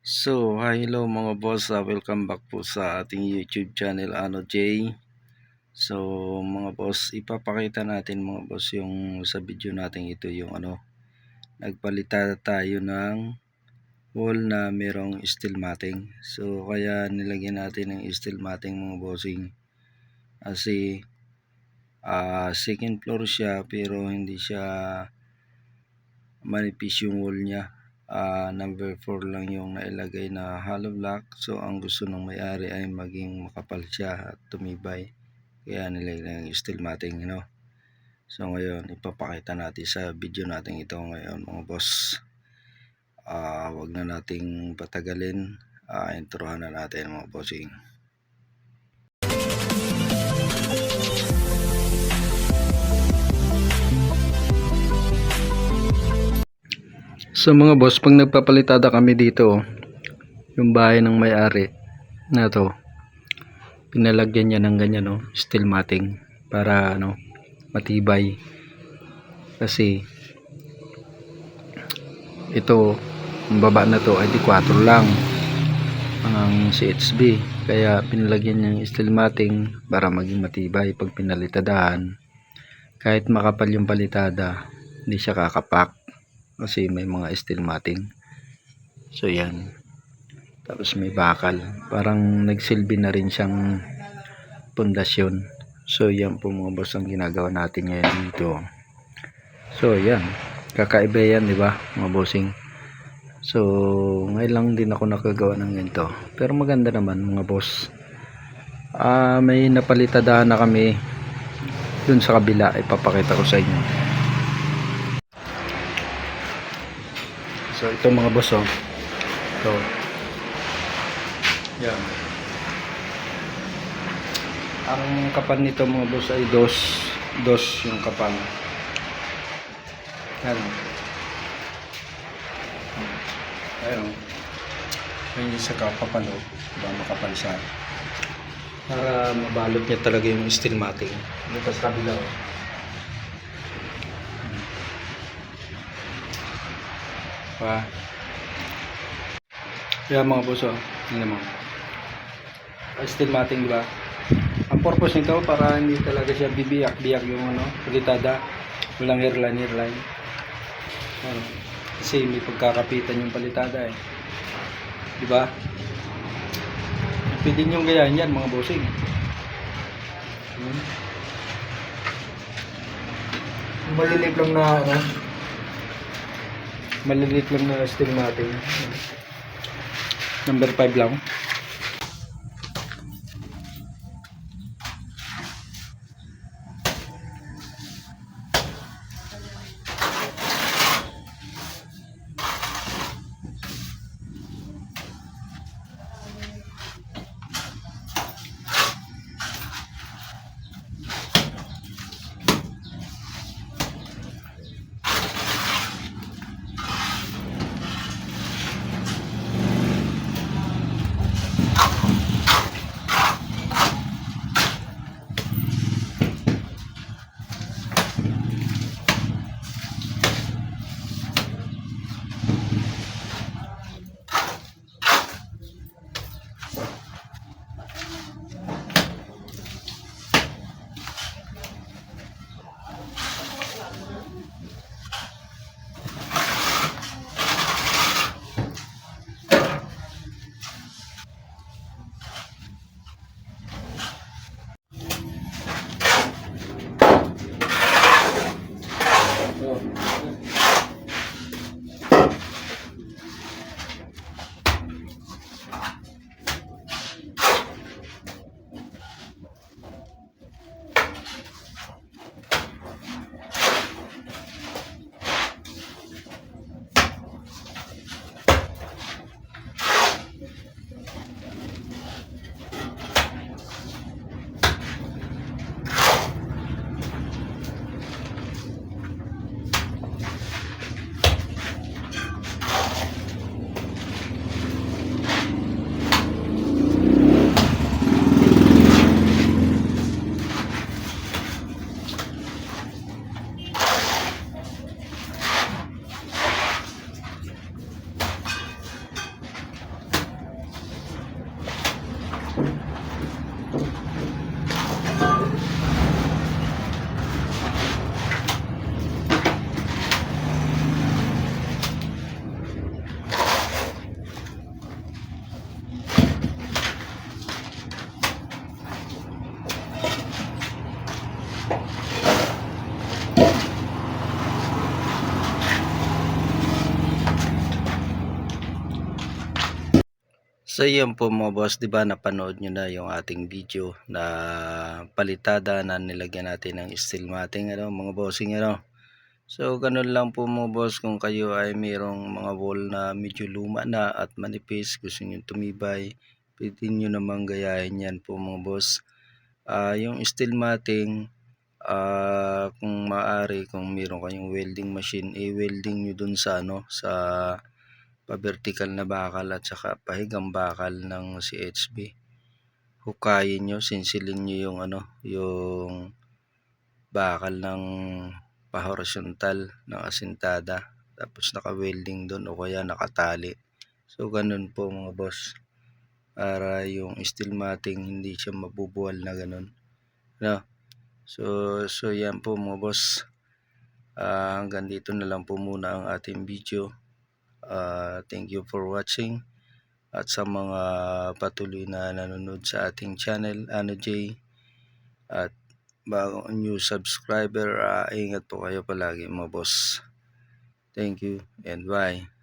Hello mga boss, welcome back po sa ating YouTube channel Ano J. So mga boss, ipapakita natin mga boss yung sa video natin ito yung nagpalita tayo ng wall na merong steel matting. So kaya nilagyan natin ng steel matting mga bossing kasi second floor siya pero hindi siya manipis yung wall niya. Number 4 lang yung nailagay na hollow block. So ang gusto ng may-ari ay maging makapal siya at tumibay, kaya nilagay ng steel matting, So ngayon ipapakita natin sa video natin ito ngayon mga boss. Wag na nating patagalin, introhan na natin mga bossing. So mga boss, pag nagpapalitada kami dito, yung bahay ng may-ari na to, pinalagyan niya ng ganyan steel matting para matibay. Kasi ito, ang baba na to ay di 4 lang ang CHB, kaya pinalagyan niya ng steel matting para maging matibay pag pinalitadahan. Kahit makapal yung palitada, hindi siya kakapak kasi may mga steel matting. So yan, tapos may bakal, parang nagsilbi na rin siyang pundasyon. So yan po mga boss ang ginagawa natin ngayon dito. So yan, kakaiba yan, di ba mga bossing? So ngayon lang din ako nakagawa ng ganito, pero maganda naman mga boss. May napalitadahan na kami dun sa kabila, ipapakita ko sa inyo. So ito mga boss, so yan, ang kapal nito mga boss ay dos yung kapal. Ayun, yung isa kapal, diba, makapal siya para mabalot niya talaga yung steel matting. Dito sa kabila, kaya mga boss, yun naman steel matting, diba? Ang purpose nito para hindi talaga siya bibiyak-biyak yung palitada, walang hairline. Kasi may pagkakapitan yung palitada diba? Pwede nyo gayahin yan mga bossing. Maliliit lang na maliliit lang na steel matting, number 5 lang. So yun po mga boss, 'di ba napanood nyo na yung ating video na palitada na nilagyan natin ng steel matting ano mga bossing ano. So ganun lang po mga boss, kung kayo ay mayroong mga wall na medyo luma na at manipis, gusto niyo tumibay, pwede nyo namang gayahin yan po mga boss. Yung steel matting, kung maaari, kung meron kayong welding machine, i-welding nyo dun sa ano, sa pa-vertical na bakal at saka pahigang bakal ng CHB. Hukayin nyo, sinsilin nyo yung ano, yung bakal ng pa-horizontal ng asintada. Tapos naka-welding doon o kaya nakatali. So ganun po mga boss. Para yung steel matting hindi siya mabubuwal na ganun. No? So yan po mga boss. Hanggang dito na lang po muna ang ating video. Thank you for watching. At sa mga patuloy na nanonood sa ating channel, Ano J, at bagong new subscriber, ingat po kayo palagi mga boss. Thank you and bye.